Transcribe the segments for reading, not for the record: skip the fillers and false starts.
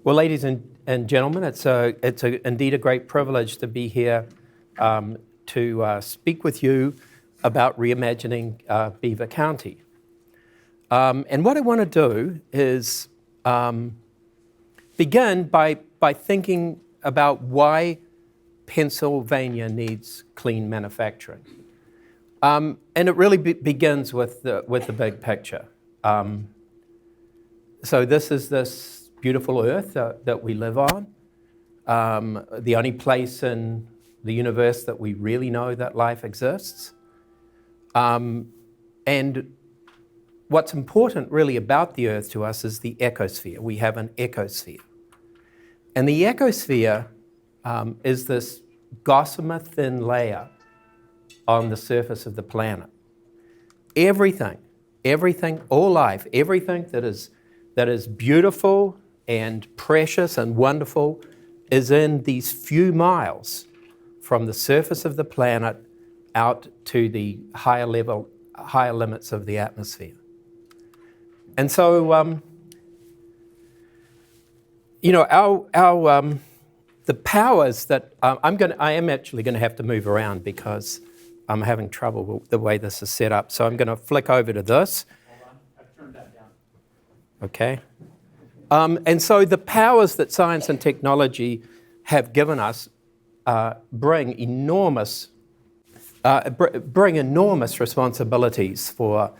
Well, ladies and gentlemen, it's indeed a great privilege to be here to speak with you about reimagining Beaver County. And what I want to do is begin by thinking about why Pennsylvania needs clean manufacturing. And it really begins with the big picture. So this is this beautiful earth that we live on, the only place in the universe that we really know that life exists. And what's important really about the earth to us is the ecosphere. We have an ecosphere. And the ecosphere is this gossamer thin layer on the surface of the planet. Everything, all life, everything that is beautiful and precious and wonderful is in these few miles from the surface of the planet out to the higher limits of the atmosphere. And so, the powers that I am actually going to have to move around because I'm having trouble with the way this is set up. So I'm going to flick over to this. Hold on, I've turned that down. Okay. And so the powers that science and technology have given us bring enormous responsibilities for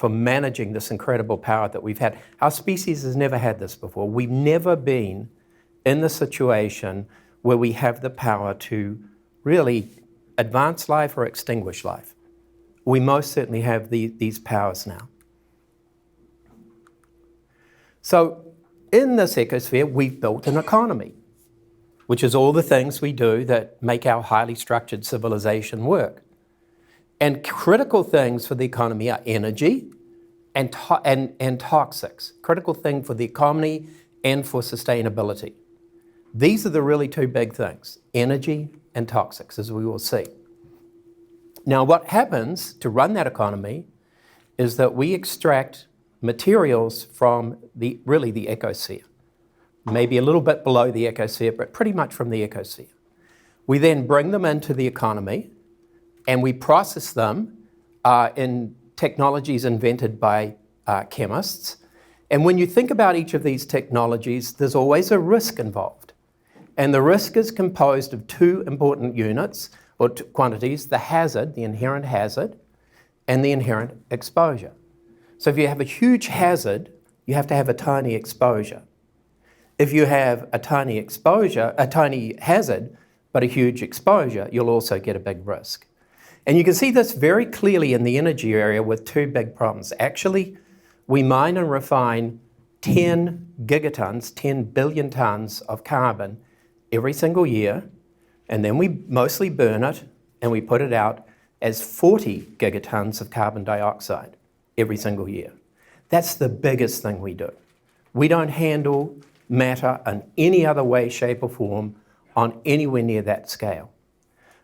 managing this incredible power that we've had. Our species has never had this before. We've never been in the situation where we have the power to really advance life or extinguish life. We most certainly have these powers now. So in this ecosphere, we've built an economy, which is all the things we do that make our highly structured civilization work. And critical things for the economy are energy and toxics. Critical thing for the economy and for sustainability. These are the really two big things, energy and toxics, as we will see. Now, what happens to run that economy is that we extract materials from the ecosphere, maybe a little bit below the ecosphere, but pretty much from the ecosphere. We then bring them into the economy and we process them in technologies invented by chemists. And when you think about each of these technologies, there's always a risk involved. And the risk is composed of two important units or quantities, the hazard, the inherent hazard, and the inherent exposure. So if you have a huge hazard, you have to have a tiny exposure. If you have a tiny hazard, but a huge exposure, you'll also get a big risk. And you can see this very clearly in the energy area with two big problems. Actually, we mine and refine 10 gigatons, 10 billion tons of carbon every single year, and then we mostly burn it and we put it out as 40 gigatons of carbon dioxide every single year. That's the biggest thing we do. We don't handle matter in any other way, shape, or form on anywhere near that scale.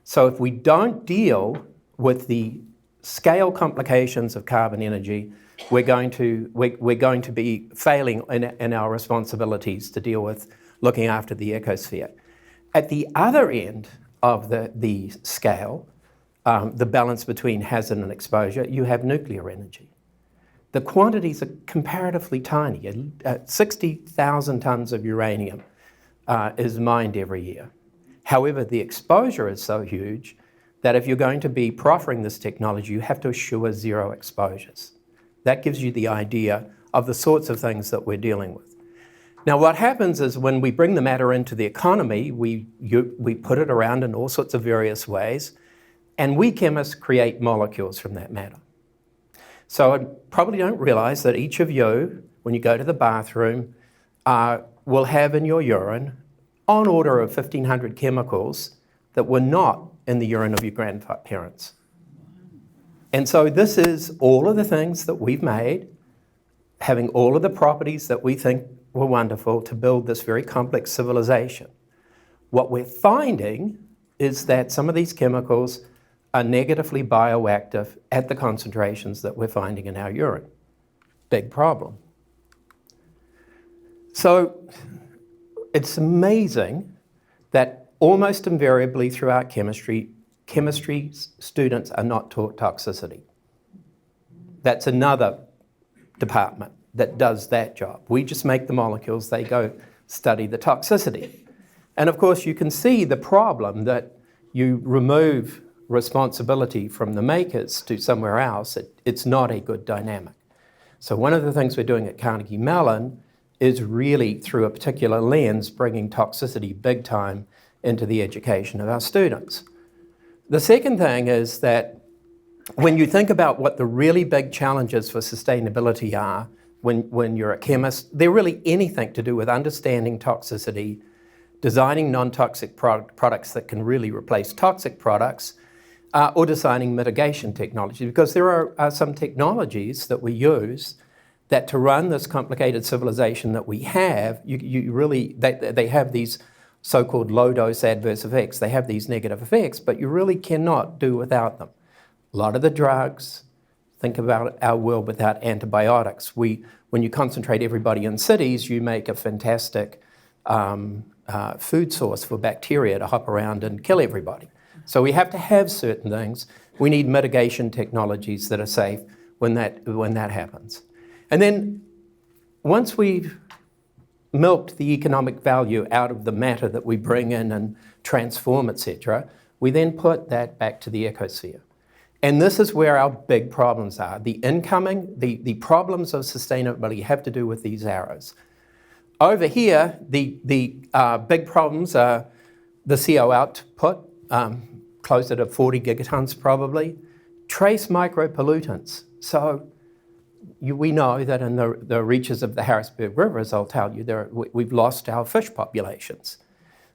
So if we don't deal with the scale complications of carbon energy, we're going to be failing in our responsibilities to deal with looking after the ecosphere. At the other end of the scale, the balance between hazard and exposure, you have nuclear energy. The quantities are comparatively tiny. 60,000 tons of uranium is mined every year. However, the exposure is so huge that if you're going to be proffering this technology, you have to assure zero exposures. That gives you the idea of the sorts of things that we're dealing with. Now, what happens is when we bring the matter into the economy, we put it around in all sorts of various ways, and we chemists create molecules from that matter. So I probably don't realize that each of you, when you go to the bathroom, will have in your urine on order of 1,500 chemicals that were not in the urine of your grandparents. And so this is all of the things that we've made, having all of the properties that we think were wonderful to build this very complex civilization. What we're finding is that some of these chemicals are negatively bioactive at the concentrations that we're finding in our urine. Big problem. So it's amazing that almost invariably throughout chemistry students are not taught toxicity. That's another department that does that job. We just make the molecules, they go study the toxicity. And of course you can see the problem that you remove responsibility from the makers to somewhere else, it's not a good dynamic. So one of the things we're doing at Carnegie Mellon is really, through a particular lens, bringing toxicity big time into the education of our students. The second thing is that when you think about what the really big challenges for sustainability are, when you're a chemist, they're really anything to do with understanding toxicity, designing non-toxic products that can really replace toxic products, or designing mitigation technology, because there are some technologies that we use that to run this complicated civilization that we have, they have these so-called low-dose adverse effects. They have these negative effects, but you really cannot do without them. A lot of the drugs, think about our world without antibiotics. When you concentrate everybody in cities, you make a fantastic food source for bacteria to hop around and kill everybody. So we have to have certain things. We need mitigation technologies that are safe when that happens. And then once we've milked the economic value out of the matter that we bring in and transform, etc., we then put that back to the ecosphere. And this is where our big problems are. The problems of sustainability have to do with these arrows. Over here, the big problems are the CO output, closer to 40 gigatons probably. Trace micropollutants. So we know that in the reaches of the Harrisburg River, as I'll tell you, we've lost our fish populations.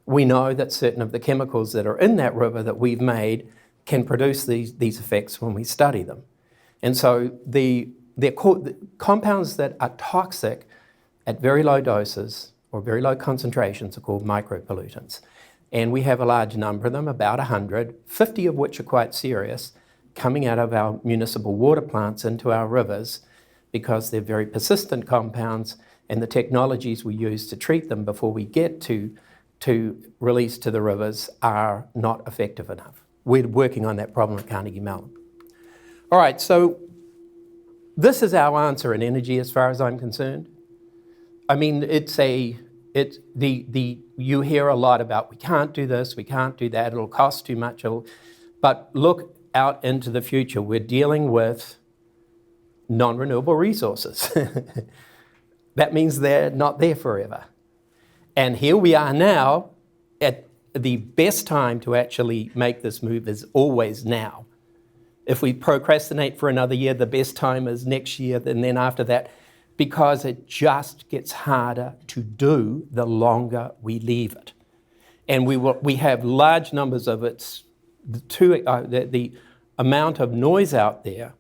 We know that certain of the chemicals that are in that river that we've made can produce these effects when we study them. And so they're called compounds that are toxic at very low doses or very low concentrations are called micropollutants. And we have a large number of them, about 100, 50 of which are quite serious, coming out of our municipal water plants into our rivers because they're very persistent compounds and the technologies we use to treat them before we get to release to the rivers are not effective enough. We're working on that problem at Carnegie Mellon. All right, so this is our answer in energy as far as I'm concerned. I mean, you hear a lot about we can't do this, we can't do that, it'll cost too much, but look out into the future. We're dealing with non-renewable resources. That means they're not there forever. And here we are now, at the best time to actually make this move is always now. If we procrastinate for another year, the best time is next year, and then after that, because it just gets harder to do the longer we leave it. And we have large numbers of it. The amount of noise out there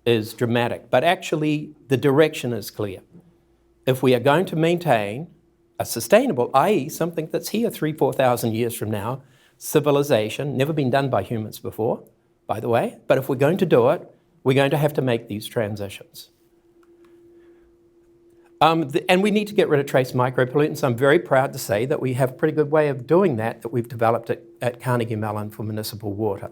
is dramatic, but actually the direction is clear. If we are going to maintain a sustainable, i.e. something that's here 3,000-4,000 years from now, civilization, never been done by humans before, by the way, but if we're going to do it, we're going to have to make these transitions. And we need to get rid of trace micropollutants. I'm very proud to say that we have a pretty good way of doing that we've developed at Carnegie Mellon for municipal water.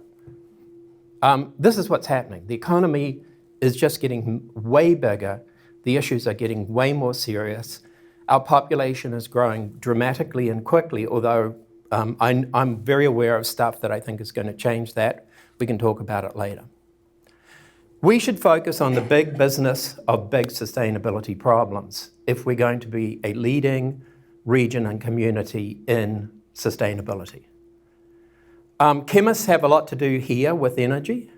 This is what's happening. The economy is just getting way bigger. The issues are getting way more serious. Our population is growing dramatically and quickly, although I'm very aware of stuff that I think is going to change that. We can talk about it later. We should focus on the big business of big sustainability problems if we're going to be a leading region and community in sustainability. Chemists have a lot to do here with energy.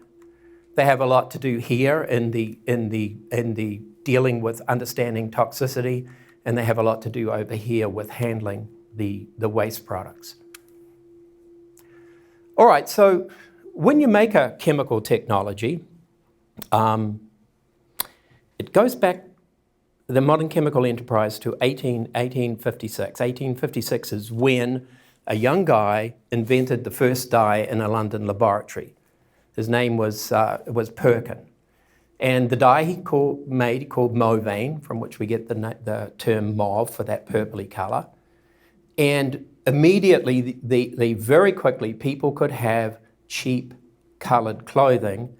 They have a lot to do here in the dealing with understanding toxicity, and they have a lot to do over here with handling the waste products. All right, so when you make a chemical technology, it goes back, the modern chemical enterprise, to 1856. 1856 is when a young guy invented the first dye in a London laboratory. His name was Perkin. And the dye he made called Movane, from which we get the term mauve for that purpley colour. And immediately, very quickly, people could have cheap colored clothing,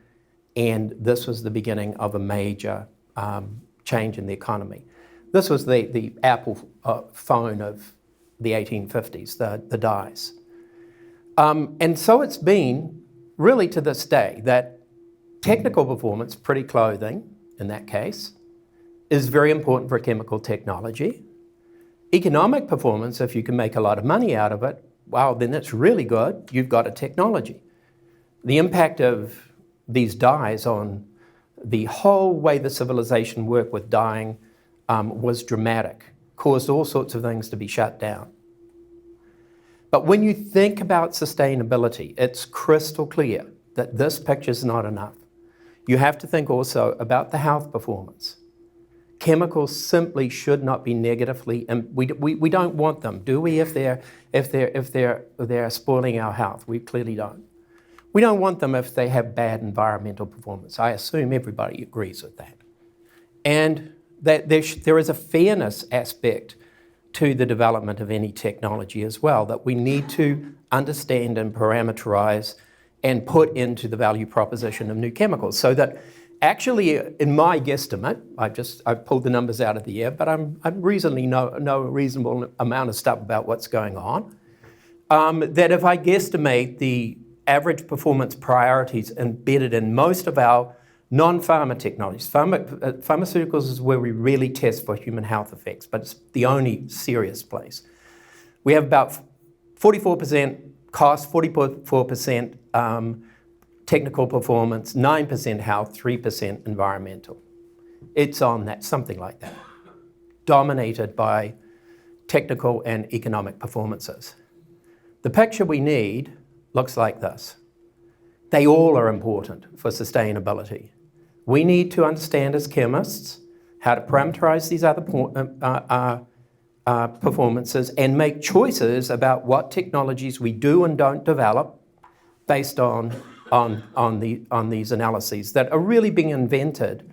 and this was the beginning of a major change in the economy. This was the Apple phone of the 1850s, the dyes. And so it's been, really to this day, that technical performance, pretty clothing in that case, is very important for chemical technology. Economic performance, if you can make a lot of money out of it, wow, then that's really good. You've got a technology. The impact of these dyes on the whole way the civilization worked with dyeing was dramatic, caused all sorts of things to be shut down. But when you think about sustainability, it's crystal clear that this picture's not enough. You have to think also about the health performance. Chemicals simply should not be negatively, and we don't want them, do we? If they're spoiling our health, we clearly don't. We don't want them if they have bad environmental performance. I assume everybody agrees with that. And that there is a fairness aspect to the development of any technology as well that we need to understand and parameterize and put into the value proposition of new chemicals. So that actually, in my guesstimate, I've pulled the numbers out of the air, but I'm reasonably know a reasonable amount of stuff about what's going on. That if I guesstimate the average performance priorities embedded in most of our non-pharma technologies. Pharmaceuticals is where we really test for human health effects, but it's the only serious place. We have about 44% cost, 44% technical performance, 9% health, 3% environmental. It's on that, something like that, dominated by technical and economic performances. The picture we need looks like this. They all are important for sustainability. We need to understand as chemists how to parameterize these other performances and make choices about what technologies we do and don't develop based on these analyses that are really being invented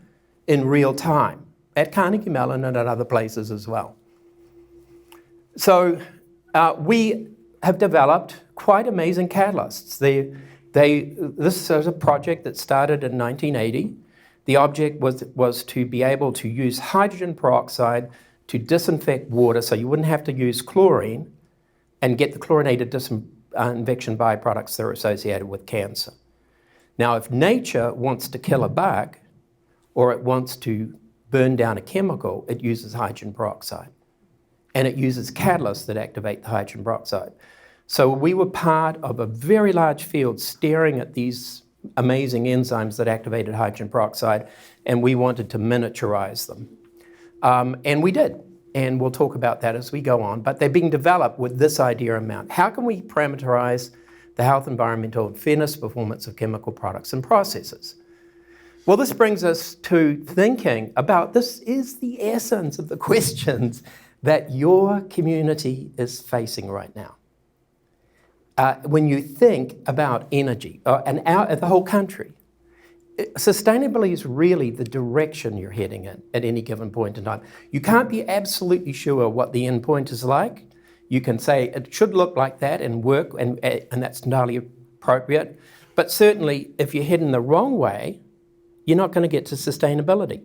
in real time at Carnegie Mellon and at other places as well. So we have developed quite amazing catalysts. This is a project that started in 1980. The object was to be able to use hydrogen peroxide to disinfect water so you wouldn't have to use chlorine and get the chlorinated disinfection byproducts that are associated with cancer. Now, if nature wants to kill a bug or it wants to burn down a chemical, it uses hydrogen peroxide. And it uses catalysts that activate the hydrogen peroxide. So we were part of a very large field staring at these amazing enzymes that activated hydrogen peroxide, and we wanted to miniaturize them. And we did, and we'll talk about that as we go on, but they're being developed with this idea in mind. How can we parameterize the health, environmental, and fairness performance of chemical products and processes? Well, this brings us to thinking about, this is the essence of the questions that your community is facing right now. When you think about energy and the whole country, sustainability is really the direction you're heading in at any given point in time. You can't be absolutely sure what the end point is like. You can say it should look like that and work, and that's entirely appropriate. But certainly, if you're heading the wrong way, you're not going to get to sustainability.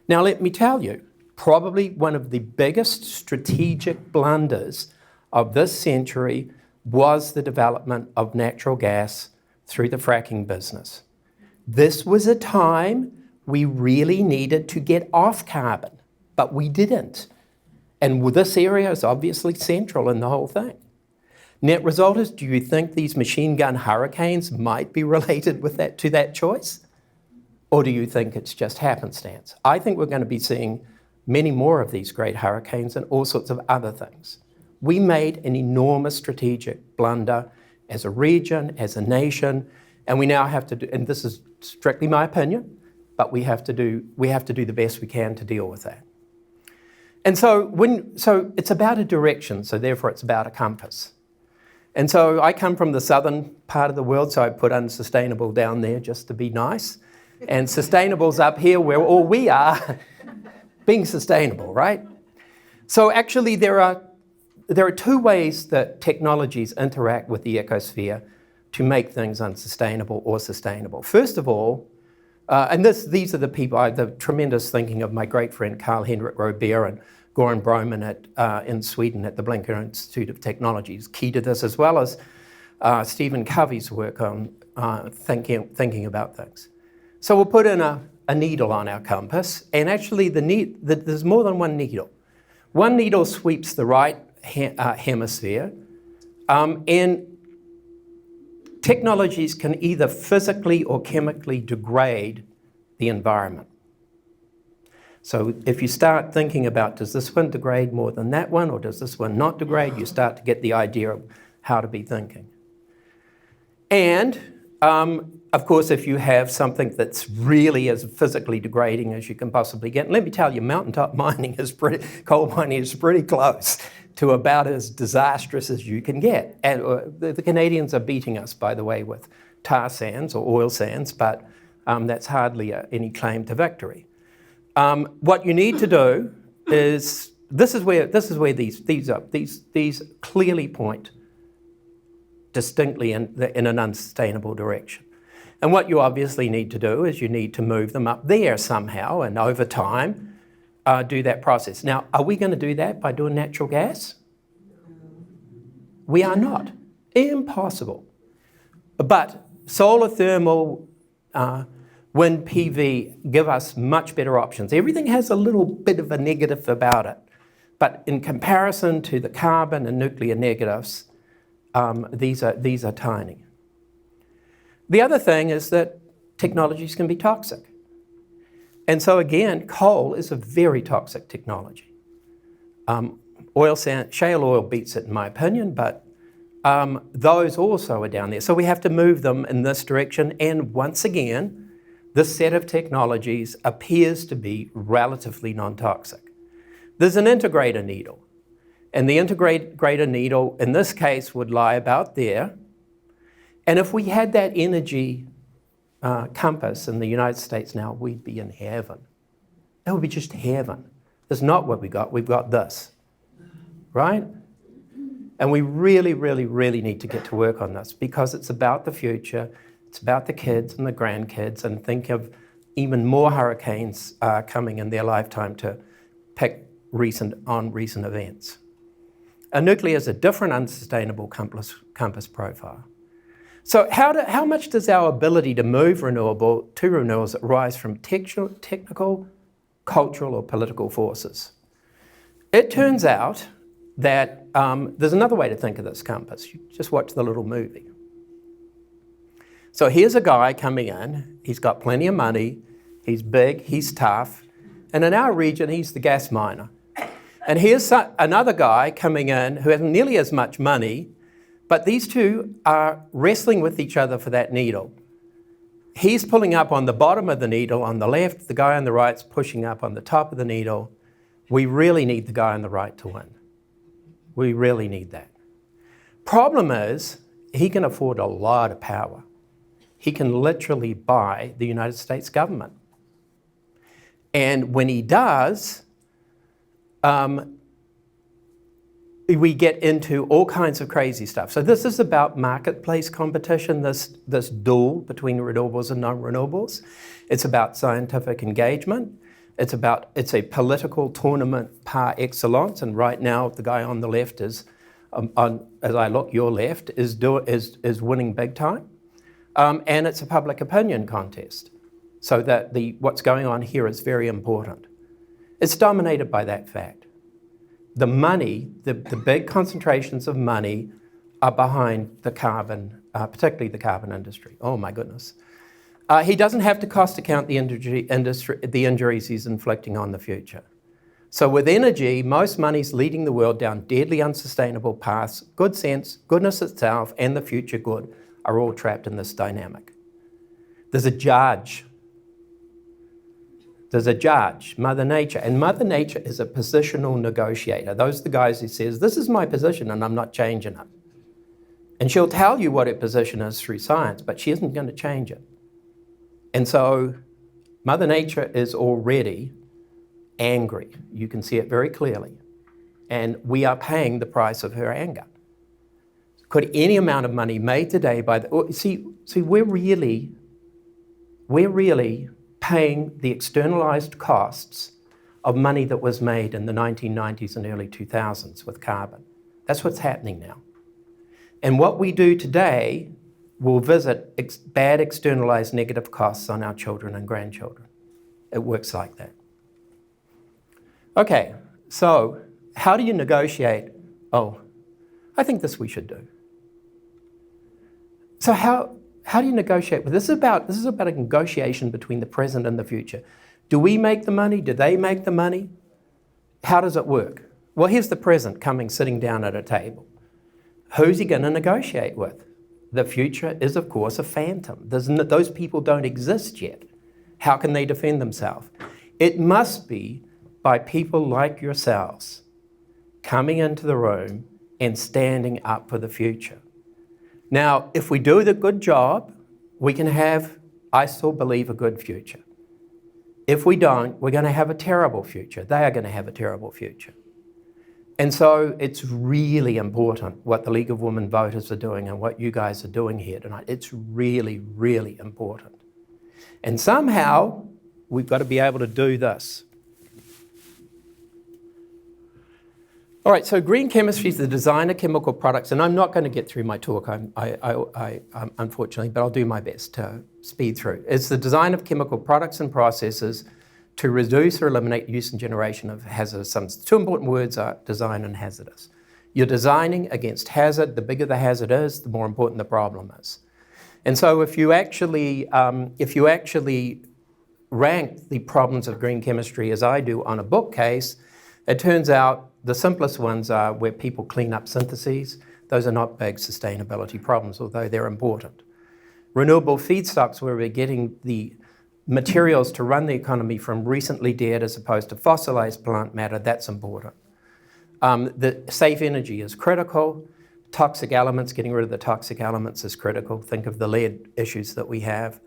Now, let me tell you, probably one of the biggest strategic blunders of this century was the development of natural gas through the fracking business. This was a time we really needed to get off carbon, but we didn't. And this area is obviously central in the whole thing. Net result is, do you think these machine gun hurricanes might be related with to that choice? Or do you think it's just happenstance? I think we're going to be seeing many more of these great hurricanes and all sorts of other things. We made an enormous strategic blunder as a region, as a nation, and we now have to do, and this is strictly my opinion, but we have to do the best we can to deal with that. And so it's about a direction, so therefore it's about a compass. And so I come from the southern part of the world, so I put Unsustainable down there just to be nice. And Sustainable's up here where all we are being sustainable, right? So actually there are there are two ways that technologies interact with the ecosphere to make things unsustainable or sustainable. First of all, and these are the people, the tremendous thinking of my great friend Karl-Henrik Robert and Goran Broman in Sweden at the Blinker Institute of Technology is key to this, as well as Stephen Covey's work on thinking about things. So we'll put in a needle on our compass, and actually there's more than one needle. One needle sweeps the right hemisphere, and technologies can either physically or chemically degrade the environment. So if you start thinking about, does this one degrade more than that one, or does this one not degrade, you start to get the idea of how to be thinking. And of course, if you have something that's really as physically degrading as you can possibly get, and let me tell you, mountaintop mining coal mining is pretty close to about as disastrous as you can get. And the Canadians are beating us, by the way, with tar sands or oil sands, but that's hardly any claim to victory. What you need to do is, this is where these clearly point distinctly in an unsustainable direction. And what you obviously need to do is you need to move them up there somehow, and over time do that process. Now, are we going to do that by doing natural gas? We are not. Impossible. But solar thermal, wind PV give us much better options. Everything has a little bit of a negative about it. But in comparison to the carbon and nuclear negatives, these are tiny. The other thing is that technologies can be toxic. And so again, coal is a very toxic technology. Shale oil beats it in my opinion, but those also are down there. So we have to move them in this direction. And once again, this set of technologies appears to be relatively non-toxic. There's an integrator needle. And the integrator needle, in this case, would lie about there. And if we had that energy compass in the United States now, we'd be in heaven. That would be just heaven. That's not what we got. We've got this, right? And we really, really, really need to get to work on this because it's about the future. It's about the kids and the grandkids, and think of even more hurricanes coming in their lifetime to pick recent events. Nuclear is a different unsustainable compass profile. So how much does our ability to move renewables rise from technical, cultural, or political forces? It turns out that there's another way to think of this compass. You just watch the little movie. So here's a guy coming in. He's got plenty of money. He's big. He's tough. And in our region, he's the gas miner. And here's another guy coming in who has nearly as much money, but these two are wrestling with each other for that needle. He's pulling up on the bottom of the needle on the left. The guy on the right's pushing up on the top of the needle. We really need the guy on the right to win. We really need that. Problem is, he can afford a lot of power. He can literally buy the United States government. And when he does, we get into all kinds of crazy stuff. So this is about marketplace competition, this duel between renewables and non-renewables. It's about scientific engagement. It's a political tournament par excellence. And right now, the guy on the left is, as I look your left, is winning big time. And it's a public opinion contest. So that what's going on here is very important. It's dominated by that fact. The money, the big concentrations of money are behind the carbon, particularly the carbon industry. Oh my goodness. He doesn't have to cost account the injuries he's inflicting on the future. So with energy, most money's leading the world down deadly unsustainable paths. Good sense, goodness itself, and the future good are all trapped in this dynamic. There's a judge. There's a judge, Mother Nature, and Mother Nature is a positional negotiator. Those are the guys who says, this is my position and I'm not changing it. And she'll tell you what her position is through science, but she isn't going to change it. And so Mother Nature is already angry. You can see it very clearly. And we are paying the price of her anger. Could any amount of money made today by the... See, we're really paying the externalized costs of money that was made in the 1990s and early 2000s with carbon. That's what's happening now. And what we do today will visit bad externalized negative costs on our children and grandchildren. It works like that. Okay, so how do you negotiate? Oh, I think this we should do. So how do you negotiate? Well, this is about a negotiation between the present and the future. Do we make the money? Do they make the money? How does it work? Well, here's the present sitting down at a table. Who's he going to negotiate with? The future is, of course, a phantom. Those people don't exist yet. How can they defend themselves? It must be by people like yourselves coming into the room and standing up for the future. Now, if we do the good job, we can have, I still believe, a good future. If we don't, we're going to have a terrible future. They are going to have a terrible future. And so it's really important what the League of Women Voters are doing and what you guys are doing here tonight. It's really, really important. And somehow, we've got to be able to do this. All right, so green chemistry is the design of chemical products, and I'm not going to get through my talk, unfortunately, but I'll do my best to speed through. It's the design of chemical products and processes to reduce or eliminate use and generation of hazardous substances. Two important words are design and hazardous. You're designing against hazard. The bigger the hazard is, the more important the problem is. And so if you actually rank the problems of green chemistry as I do on a bookcase, it turns out the simplest ones are where people clean up syntheses. Those are not big sustainability problems, although they're important. Renewable feedstocks, where we're getting the materials to run the economy from recently dead as opposed to fossilized plant matter, that's important. The safe energy is critical. Toxic elements, getting rid of the toxic elements is critical. Think of the lead issues that we have.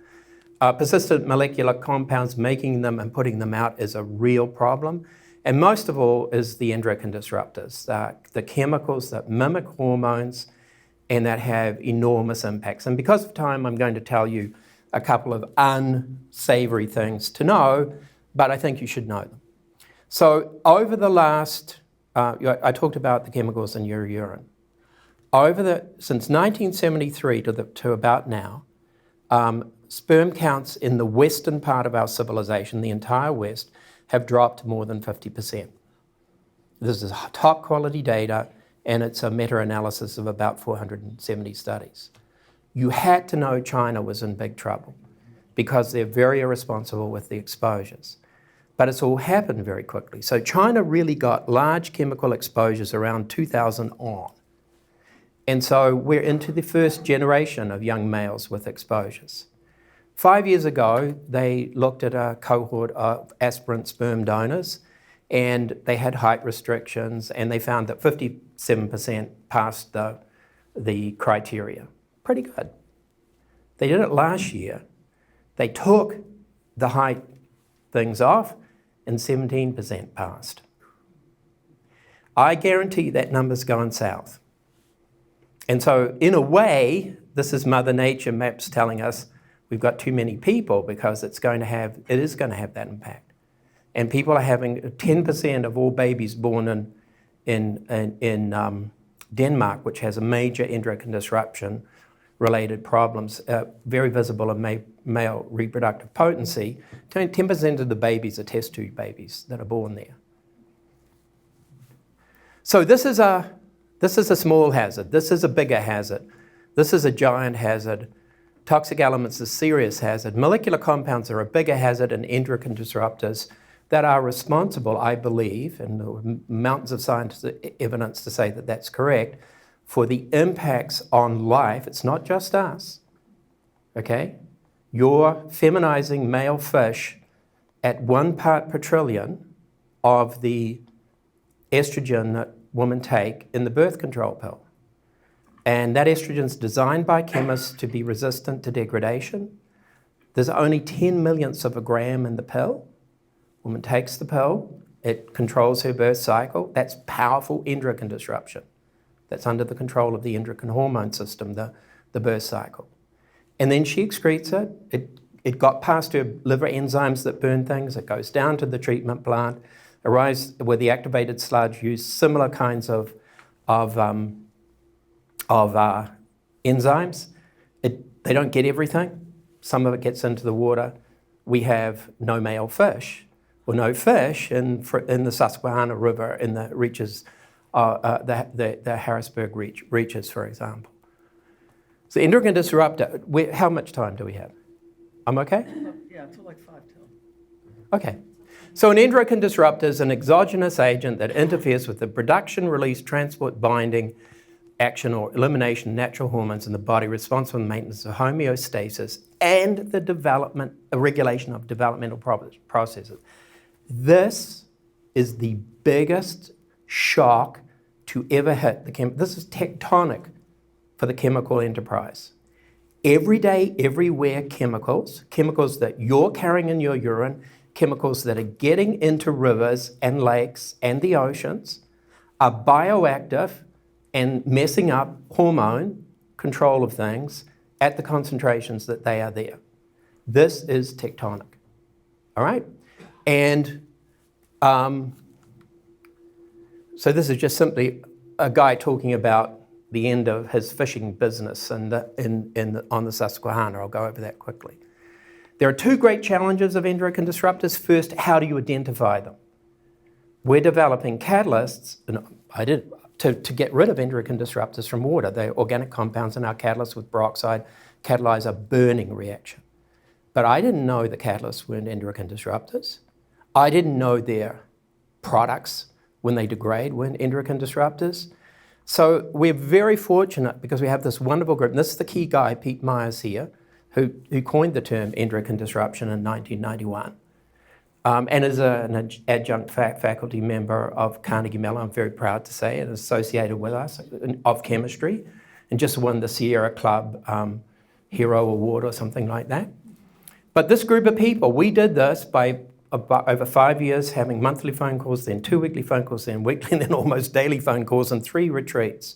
Persistent molecular compounds, making them and putting them out is a real problem. And most of all is the endocrine disruptors, the chemicals that mimic hormones and that have enormous impacts. And because of time, I'm going to tell you a couple of unsavory things to know, but I think you should know them. So over the last, I talked about the chemicals in your urine. Since 1973 to about now, sperm counts in the western part of our civilization, the entire West, have dropped more than 50%. This is top quality data, and it's a meta-analysis of about 470 studies. You had to know China was in big trouble because they're very irresponsible with the exposures. But it's all happened very quickly. So China really got large chemical exposures around 2000 on. And so we're into the first generation of young males with exposures. 5 years ago, they looked at a cohort of aspirant sperm donors, and they had height restrictions, and they found that 57% passed the criteria. Pretty good. They did it last year. They took the height things off, and 17% passed. I guarantee that number's going south. And so, in a way, this is Mother Nature maps telling us we've got too many people because it is going to have that impact. And people are having 10% of all babies born in Denmark, which has a major endocrine disruption related problems, very visible in male reproductive potency. 10% of the babies are test tube babies that are born there. So this is a small hazard. This is a bigger hazard. This is a giant hazard. Toxic elements are a serious hazard. Molecular compounds are a bigger hazard, and endocrine disruptors that are responsible, I believe, and there are mountains of scientific evidence to say that that's correct, for the impacts on life. It's not just us, okay? You're feminizing male fish at 1 part per trillion of the estrogen that women take in the birth control pill. And that estrogen is designed by chemists to be resistant to degradation. There's only 10 millionths of a gram in the pill. Woman takes the pill, It controls her birth cycle. That's powerful endocrine disruption. That's under the control of the endocrine hormone system, the birth cycle. And then she excretes it. It got past her liver enzymes that burn things. It goes down to the treatment plant, arrives with the activated sludge, use similar kinds of enzymes. They don't get everything. Some of it gets into the water. We have no male fish, or no fish in the Susquehanna River in the reaches, the Harrisburg reaches, for example. So endocrine disruptor, how much time do we have? I'm okay? Yeah, until like 5 till. Okay. So an endocrine disruptor is an exogenous agent that interferes with the production, release, transport, binding, action, or elimination of natural hormones in the body responsible for the maintenance of homeostasis and the regulation of developmental processes. This is the biggest shock to ever hit the this is tectonic for the chemical enterprise. Every day, everywhere, chemicals that you're carrying in your urine, chemicals that are getting into rivers and lakes and the oceans, are bioactive and messing up hormone control of things at the concentrations that they are there. This is tectonic, all right? And so this is just simply a guy talking about the end of his fishing business on the Susquehanna. I'll go over that quickly. There are two great challenges of endocrine disruptors. First, how do you identify them? We're developing catalysts, and to get rid of endocrine disruptors from water. The organic compounds in our catalysts with peroxide catalyze a burning reaction. But I didn't know the catalysts weren't endocrine disruptors. I didn't know their products, when they degrade, weren't endocrine disruptors. So we're very fortunate because we have this wonderful group. And this is the key guy, Pete Myers here, who coined the term endocrine disruption in 1991. And is an adjunct faculty member of Carnegie Mellon, I'm very proud to say, and associated with us, of chemistry, and just won the Sierra Club Hero Award or something like that. But this group of people, we did this by over 5 years, having monthly phone calls, then 2 weekly phone calls, then weekly, and then almost daily phone calls, and 3 retreats,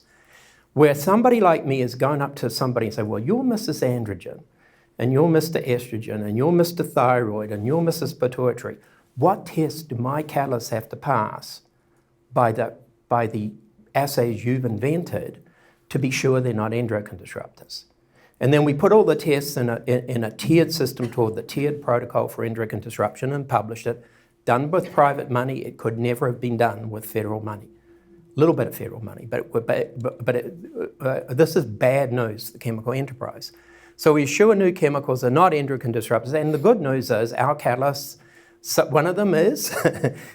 where somebody like me is going up to somebody and say, well, you're Mrs. Androgen, and you're Mr. Estrogen, and you're Mr. Thyroid, and you're Mrs. Pituitary. What tests do my catalysts have to pass by the assays you've invented to be sure they're not endocrine disruptors? And then we put all the tests in a tiered system called the Tiered Protocol for Endocrine Disruption and published it. Done with private money, it could never have been done with federal money. A little bit of federal money, but this is bad news for the chemical enterprise. So we assure new chemicals are not endocrine disruptors, and the good news is our catalysts, one of them is,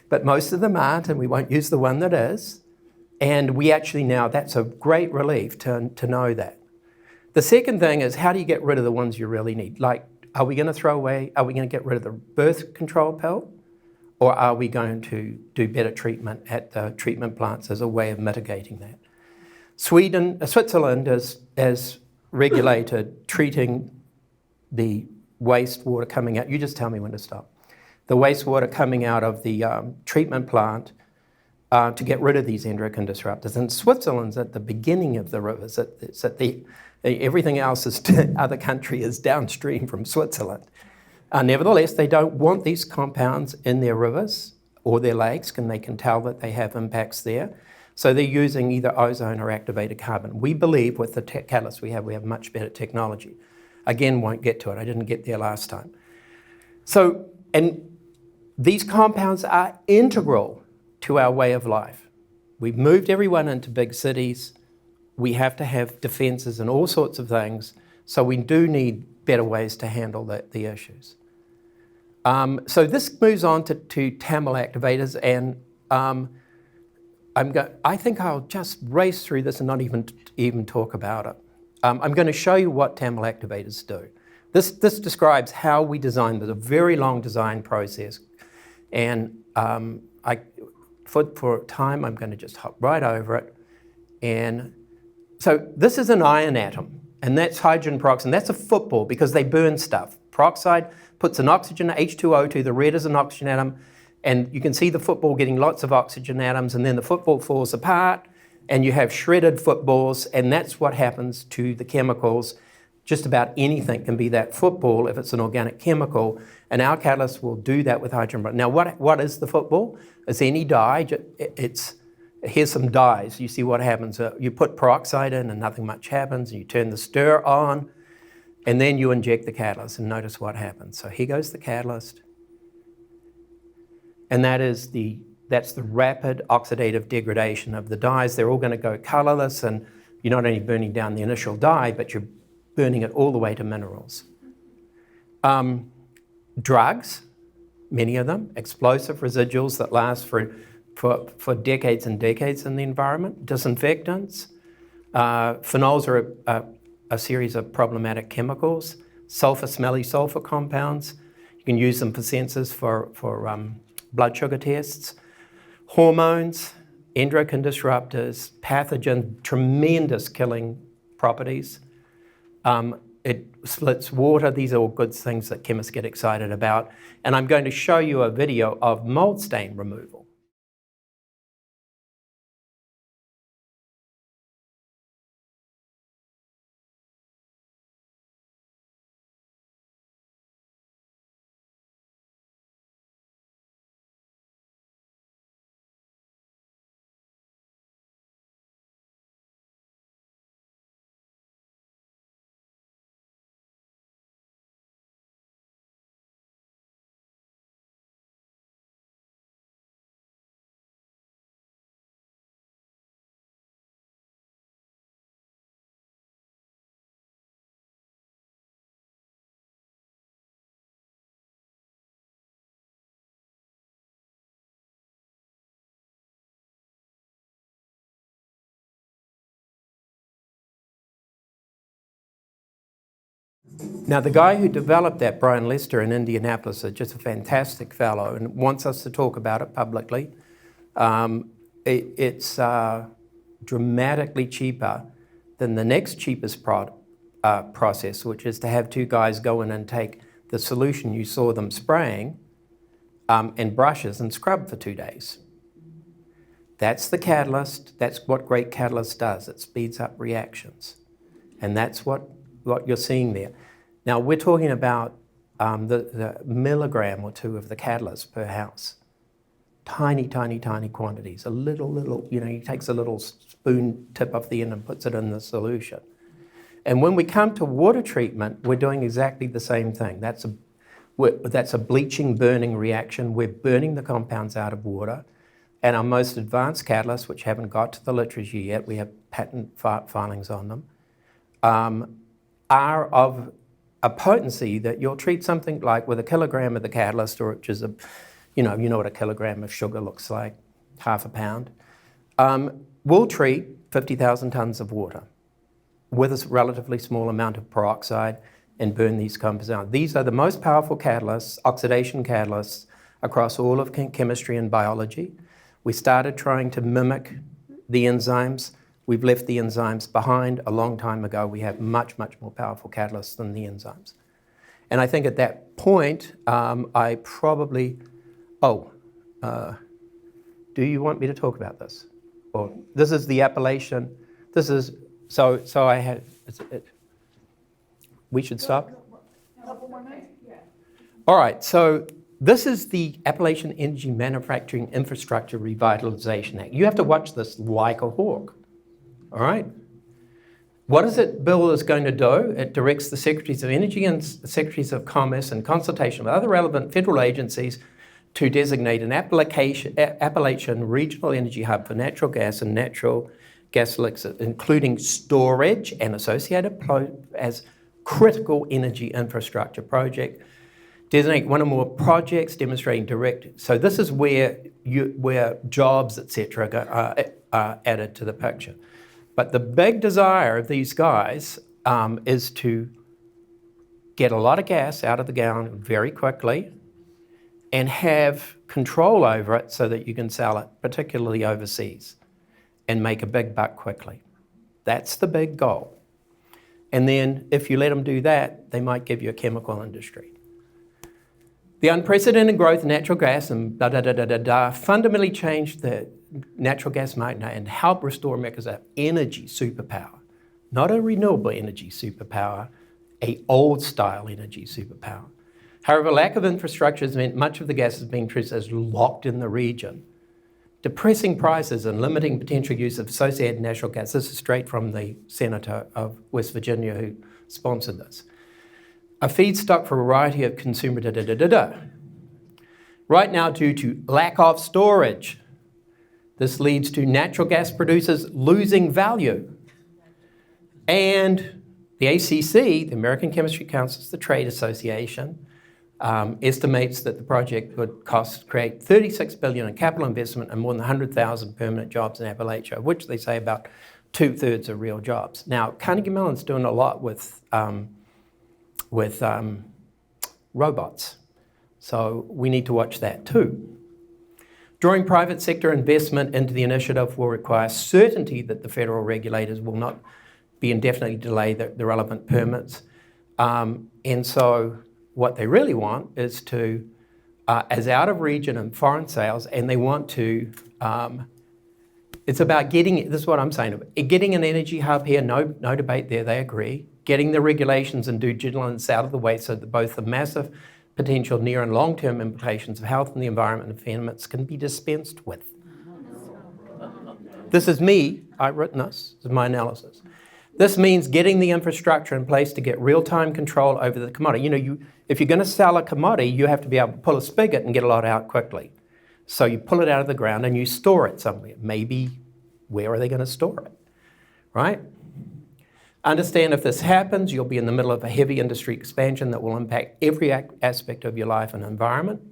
but most of them aren't, and we won't use the one that is. And we actually now, that's a great relief to know that. The second thing is, how do you get rid of the ones you really need? Like, are we going to get rid of the birth control pill? Or are we going to do better treatment at the treatment plants as a way of mitigating that? Switzerland has regulated treating the wastewater coming out. You just tell me when to stop. The wastewater coming out of the treatment plant to get rid of these endocrine disruptors. And Switzerland's at the beginning of the rivers. It's at everything else other country is downstream from Switzerland. Nevertheless, they don't want these compounds in their rivers or their lakes, and they can tell that they have impacts there. So they're using either ozone or activated carbon. We believe with the catalyst we have much better technology. Again, won't get to it. I didn't get there last time. So, and these compounds are integral to our way of life. We've moved everyone into big cities. We have to have defenses and all sorts of things. So we do need better ways to handle the issues. So this moves on to TAML activators, and I think I'll just race through this and not even talk about it. I'm going to show you what TAML activators do. This describes how we design. There's a very long design process, and for time, I'm going to just hop right over it. And so this is an iron atom, and that's hydrogen peroxide. That's a football because they burn stuff. Peroxide puts an oxygen, H2O2, the red is an oxygen atom, And you can see the football getting lots of oxygen atoms, and then the football falls apart, and you have shredded footballs, and that's what happens to the chemicals. Just about anything can be that football if it's an organic chemical, and our catalyst will do that with hydrogen. Now, what is the football? It's any dye. Here's some dyes. You see what happens. You put peroxide in and nothing much happens, and you turn the stir on, and then you inject the catalyst, and notice what happens. So here goes the catalyst. And that's the rapid oxidative degradation of the dyes. They're all going to go colorless, and you're not only burning down the initial dye, but you're burning it all the way to minerals. Drugs, many of them, explosive residuals that last for decades and decades in the environment. Disinfectants. Phenols are a series of problematic chemicals. Smelly sulfur compounds. You can use them for sensors for blood sugar tests. Hormones, endocrine disruptors, pathogen, tremendous killing properties. It splits water. These are all good things that chemists get excited about. And I'm going to show you a video of mold stain removal. Now, the guy who developed that, Brian Lester in Indianapolis, is just a fantastic fellow and wants us to talk about it publicly. It's dramatically cheaper than the next cheapest process, which is to have two guys go in and take the solution you saw them spraying and brushes and scrub for 2 days. That's the catalyst. That's what great catalyst does. It speeds up reactions. And that's what you're seeing there. Now, we're talking about the milligram or two of the catalyst per house. Tiny, tiny, tiny quantities. A little, he takes a little spoon tip off the end and puts it in the solution. And when we come to water treatment, we're doing exactly the same thing. That's a bleaching, burning reaction. We're burning the compounds out of water. And our most advanced catalysts, which haven't got to the literature yet, we have patent filings on them, are of a potency that you'll treat something like with a kilogram of the catalyst, or which is you know what a kilogram of sugar looks like, half a pound. We'll treat 50,000 tons of water with a relatively small amount of peroxide and burn these compounds out. These are the most powerful catalysts, oxidation catalysts, across all of chemistry and biology. We started trying to mimic the enzymes. We've left the enzymes behind a long time ago. We have much, much more powerful catalysts than the enzymes. And I think at that point, I probably, do you want me to talk about this? Or this is the Appalachian, so I had, we should stop? All right, so this is the Appalachian Energy Manufacturing Infrastructure Revitalization Act. You have to watch this like a hawk. All right. What is it bill is going to do? It directs the Secretaries of Energy and Secretaries of Commerce in consultation with other relevant federal agencies to designate an Appalachian regional energy hub for natural gas and natural gas liquids, including storage and associated as critical energy infrastructure project. Designate one or more projects demonstrating direct. So this is where jobs, etc., are added to the picture. But the big desire of these guys is to get a lot of gas out of the ground very quickly and have control over it so that you can sell it, particularly overseas, and make a big buck quickly. That's the big goal. And then if you let them do that, they might give you a chemical industry. The unprecedented growth in natural gas and fundamentally changed the natural gas market and helped restore America's energy superpower. Not a renewable energy superpower, a old-style energy superpower. However, lack of infrastructure has meant much of the gas has been treated as locked in the region, depressing prices and limiting potential use of associated natural gas. This is straight from the senator of West Virginia who sponsored this. A feedstock for a variety of consumer Right now, due to lack of storage, this leads to natural gas producers losing value. And the ACC, the American Chemistry Council, the trade association, estimates that the project would create $36 billion in capital investment and more than 100,000 permanent jobs in Appalachia, which they say about 2/3 are real jobs. Now, Carnegie Mellon's doing a lot with robots, so we need to watch that too. Drawing private sector investment into the initiative will require certainty that the federal regulators will not be indefinitely delay the relevant permits. And so what they really want is to, as out of region and foreign sales, and they want to, it's about getting, this is what I'm saying, getting an energy hub here, no debate there, they agree. Getting the regulations and due diligence out of the way so that both the massive potential near and long-term implications of health and the environment and environments can be dispensed with. This is me, I've written this is my analysis. This means getting the infrastructure in place to get real-time control over the commodity. You know, if you're going to sell a commodity, you have to be able to pull a spigot and get a lot out quickly. So you pull it out of the ground and you store it somewhere. Maybe, where are they going to store it, right? Understand if this happens, you'll be in the middle of a heavy industry expansion that will impact every aspect of your life and environment.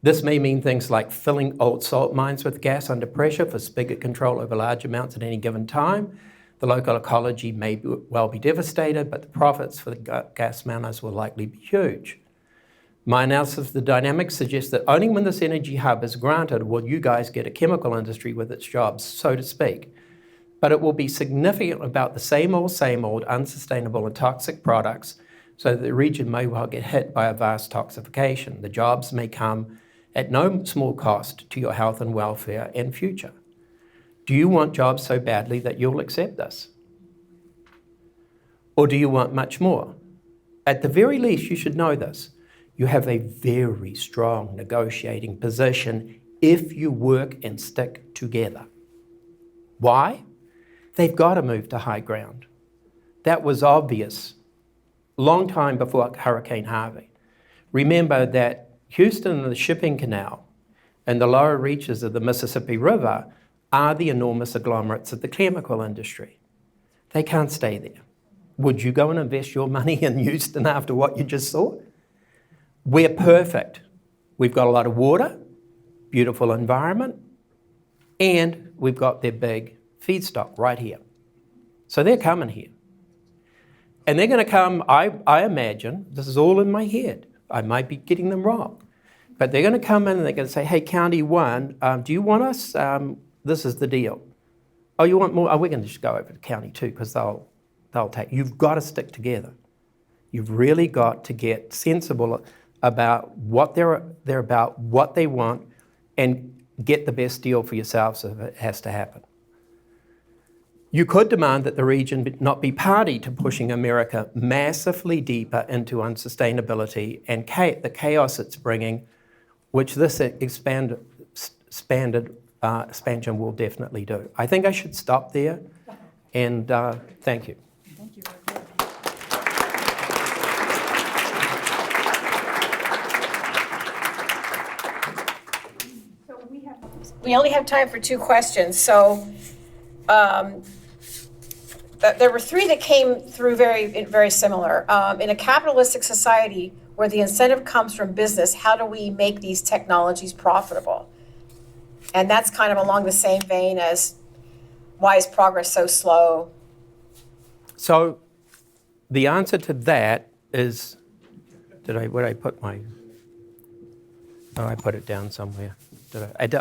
This may mean things like filling old salt mines with gas under pressure for spigot control over large amounts at any given time. The local ecology may well be devastated, but the profits for the gas miners will likely be huge. My analysis of the dynamics suggests that only when this energy hub is granted will you guys get a chemical industry with its jobs, so to speak. But it will be significant about the same old, unsustainable and toxic products, so that the region may well get hit by a vast toxification. The jobs may come at no small cost to your health and welfare and future. Do you want jobs so badly that you'll accept this? Or do you want much more? At the very least, you should know this. You have a very strong negotiating position if you work and stick together. Why? They've got to move to high ground. That was obvious long time before Hurricane Harvey. Remember that Houston and the shipping canal and the lower reaches of the Mississippi River are the enormous agglomerates of the chemical industry. They can't stay there. Would you go and invest your money in Houston after what you just saw? We're perfect. We've got a lot of water, beautiful environment, and we've got their big feedstock right here. So they're coming here. And they're going to come, I imagine, this is all in my head, I might be getting them wrong, but they're going to come in and they're going to say, hey, County 1, do you want us? This is the deal. Oh, you want more? Oh, we're going to just go over to County 2 because they'll take. You've got to stick together. You've really got to get sensible about what they're about, what they want, and get the best deal for yourselves if it has to happen. You could demand that the region not be party to pushing America massively deeper into unsustainability and the chaos it's bringing, which this expansion will definitely do. I think I should stop there, and thank you. Thank you. So we only have time for 2 questions. So there were 3 that came through very similar. In a capitalistic society where the incentive comes from business, how do we make these technologies profitable? And that's kind of along the same vein as why is progress so slow? So the answer to that is, I put it down somewhere.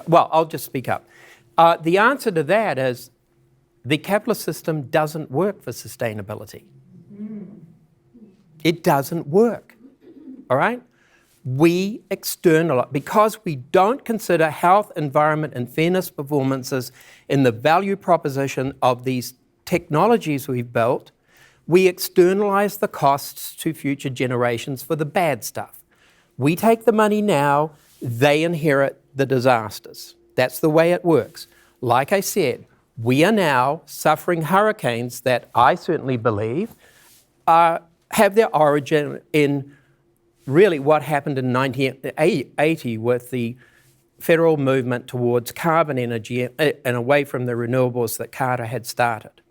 Well, I'll just speak up. The answer to that is the capitalist system doesn't work for sustainability. It doesn't work, all right? we externalize, because we don't consider health, environment, and fairness performances in the value proposition of these technologies we've built, we externalize the costs to future generations for the bad stuff. We take the money now, they inherit the disasters. That's the way it works. Like I said, we are now suffering hurricanes that I certainly believe have their origin in really what happened in 1980 with the federal movement towards carbon energy and away from the renewables that Carter had started.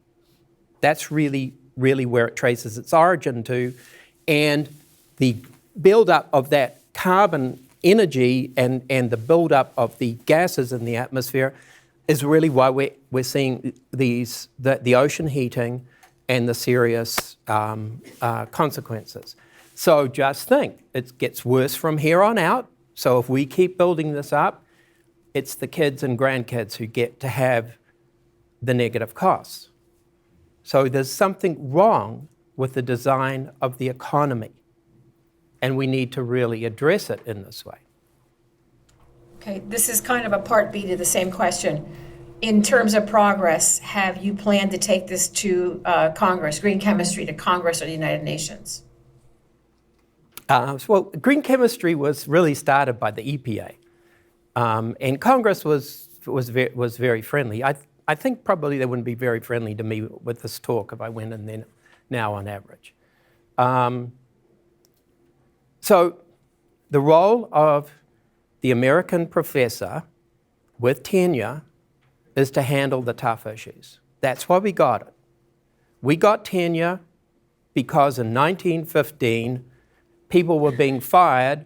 That's really where it traces its origin to. And the buildup of that carbon energy and the buildup of the gases in the atmosphere is really why we're seeing the ocean heating and the serious consequences. So just think, it gets worse from here on out. So if we keep building this up, it's the kids and grandkids who get to have the negative costs. So there's something wrong with the design of the economy, and we need to really address it in this way. Okay, this is kind of a part B to the same question. In terms of progress, have you planned to take this to Congress, green chemistry to Congress or the United Nations? Well, green chemistry was really started by the EPA, and Congress was very friendly. I think probably they wouldn't be very friendly to me with this talk if I went in there now on average. So the role of the American professor with tenure is to handle the tough issues. That's why we got it. We got tenure because in 1915, people were being fired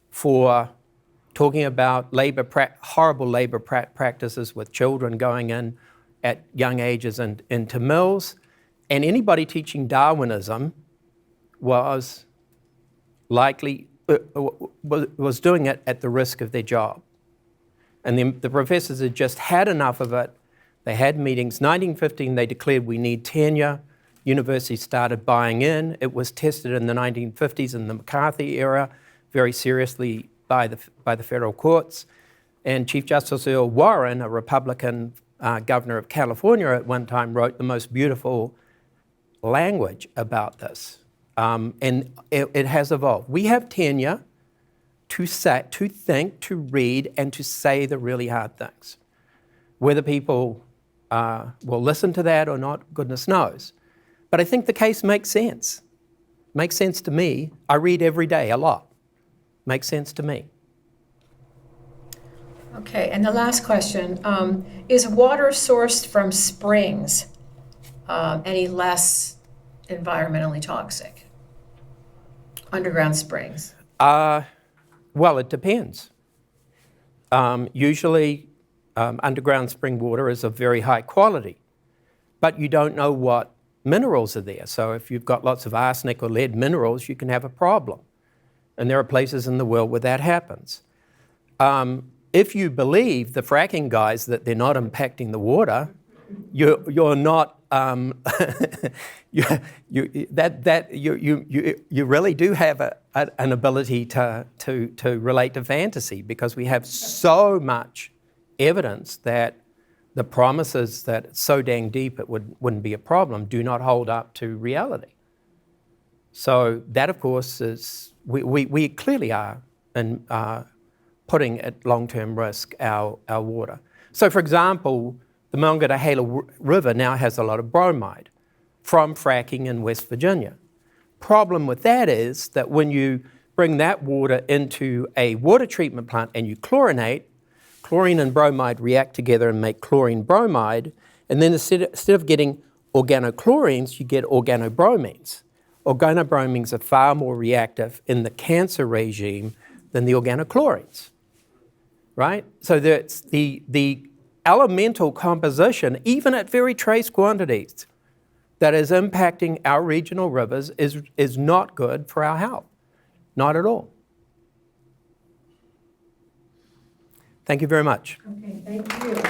for talking about horrible labor practices with children going in at young ages and into mills. And anybody teaching Darwinism was likely, was doing it at the risk of their job. And the professors had just had enough of it. They had meetings. 1915, they declared we need tenure. Universities started buying in. It was tested in the 1950s in the McCarthy era very seriously by the federal courts. And Chief Justice Earl Warren, a Republican governor of California at one time, wrote the most beautiful language about this. And it has evolved. We have tenure to think, to read, and to say the really hard things. Whether people will listen to that or not, goodness knows. But I think the case makes sense. Makes sense to me. I read every day a lot. Makes sense to me. Okay, and the last question, is water sourced from springs any less environmentally toxic? Underground springs? Well, it depends. Usually, underground spring water is of very high quality, but you don't know what minerals are there. So if you've got lots of arsenic or lead minerals, you can have a problem. And there are places in the world where that happens. If you believe the fracking guys that they're not impacting the water, you're not. You really do have an ability to relate to fantasy, because we have so much evidence that the promises that it's so dang deep it wouldn't be a problem do not hold up to reality. So that, of course, is we clearly are putting at long-term risk our water. So, for example, the Monongahela River now has a lot of bromide from fracking in West Virginia. Problem with that is that when you bring that water into a water treatment plant and you chlorinate, chlorine and bromide react together and make chlorine bromide, and then instead of getting organochlorines, you get organobromines. Organobromines are far more reactive in the cancer regime than the organochlorines, right? So that's the elemental composition, even at very trace quantities, that is impacting our regional rivers is not good for our health. Not at all. Thank you very much. Okay, thank you.